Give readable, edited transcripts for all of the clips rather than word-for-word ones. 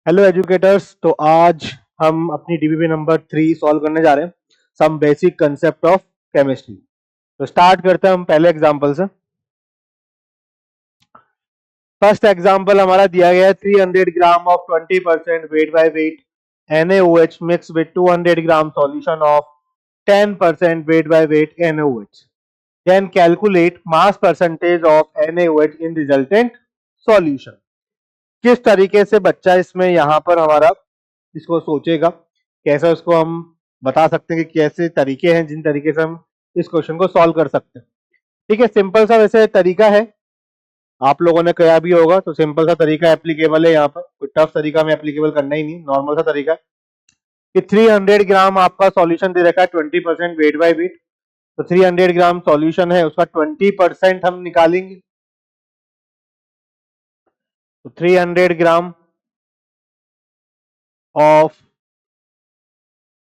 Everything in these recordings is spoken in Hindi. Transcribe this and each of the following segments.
Hello educators. तो आज हम अपनी डीबीबी नंबर 3 सॉल्व करने जा रहे हैं some basic concept of chemistry. तो स्टार्ट करते हैं हम पहले एग्जांपल से। फर्स्ट एग्जांपल हमारा दिया गया है 300 gram of 20% weight by weight NaOH mix with 200 gram solution of 10% weight by weight NaOH। Then calculate mass percentage of NaOH in resultant solution. किस तरीके से बच्चा इसमें यहाँ पर हमारा इसको सोचेगा, कैसे उसको हम बता सकते हैं कि कैसे तरीके हैं जिन तरीके से हम इस क्वेश्चन को सॉल्व कर सकते हैं। ठीक है, सिंपल सा वैसे तरीका है, आप लोगों ने किया भी होगा, तो सिंपल सा तरीका एप्लीकेबल है। यहाँ पर कोई टफ तरीका में एप्लीकेबल करना ही नहीं, नॉर्मल सा तरीका है कि 300 ग्राम आपका सॉल्यूशन दे रखा है 20% वेट बाय वेट। तो 300 ग्राम सॉल्यूशन है, उसका 20% हम निकालेंगे। तो 300 gram of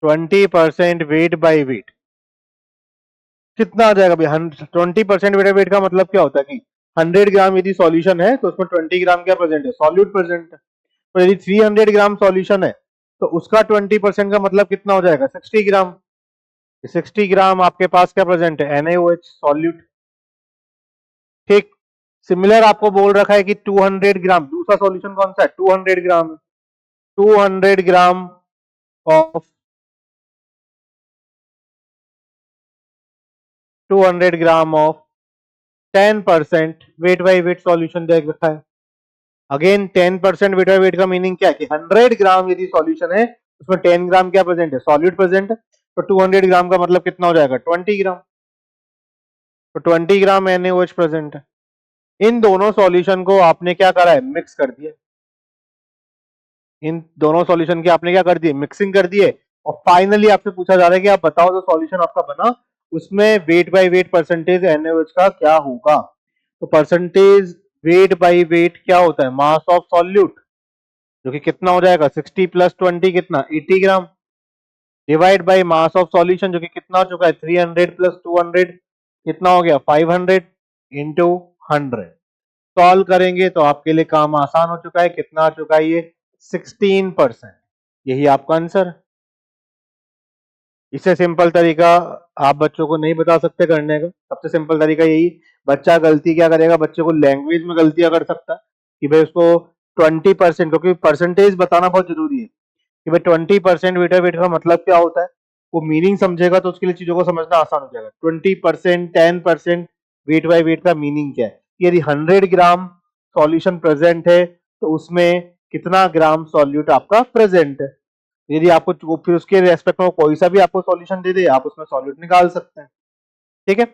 20% weight by wait कितना आ जाएगा भैया? 20% वेट वेट का मतलब क्या होता है कि 100 ग्राम यदि सॉल्यूशन है तो उसमें 20 ग्राम क्या प्रेजेंट है? सॉल्यूट प्रेजेंट है। तो यदि 300 ग्राम सॉल्यूशन है तो उसका 20% का मतलब कितना हो जाएगा? 60 ग्राम। 60 ग्राम आपके पास क्या प्रेजेंट है? NaOH solute. ठीक, सिमिलर आपको बोल रखा है कि 200 ग्राम, दूसरा सॉल्यूशन कौन सा है? 200 gram. 200 gram of 200 gram of 10% weight by weight solution दे रखा है। अगेन 10% वेट बाई वेट का मीनिंग क्या है कि 100 ग्राम यदि सॉल्यूशन है उसमें 10 ग्राम क्या प्रेजेंट है? सॉल्यूट प्रेजेंट है। तो 200 ग्राम का मतलब कितना हो जाएगा? 20 ग्राम। तो 20 ग्राम NaOH प्रेजेंट है। इन दोनों सॉल्यूशन को आपने क्या करा है? मिक्स कर दिया। इन दोनों सॉल्यूशन की आपने क्या कर दिए? मिक्सिंग कर दिए। और फाइनली आपसे पूछा जा रहा है कि आप बताओ जो सॉल्यूशन आपका बना उसमें wait by wait percentage NaOH का क्या होगा। तो परसेंटेज वेट बाई वेट क्या होता है? मास ऑफ सॉल्यूट, जो कि कितना हो जाएगा? 60 प्लस 20 कितना? 80 gram, divide by mass of solution जो कि कितना हो चुका है? 300 प्लस 200 कितना हो गया? 500 इंटू 100। सॉल्व करेंगे तो आपके लिए काम आसान हो चुका है। कितना आ चुका है ये? 16%। यही आपका आंसर। इससे सिंपल तरीका आप बच्चों को नहीं बता सकते करने का। सबसे सिंपल तरीका यही, बच्चा गलती क्या करेगा? बच्चे को लैंग्वेज में गलतियां कर सकता है कि भाई उसको 20%, क्योंकि परसेंटेज बताना बहुत जरूरी है कि भाई 20% वेट वेट का मतलब क्या होता है। वो मीनिंग समझेगा तो उसके लिए चीजों को समझना आसान हो जाएगा। 20%, 10% वेट बाय वेट का मीनिंग क्या है? यदि 100 ग्राम सॉल्यूशन प्रेजेंट है तो उसमें कितना ग्राम सॉल्यूट आपका प्रेजेंट है। यदि आपको फिर उसके रेस्पेक्ट में कोई सा भी आपको सॉल्यूशन दे दे, आप उसमें सॉल्यूट निकाल सकते हैं। ठीक है,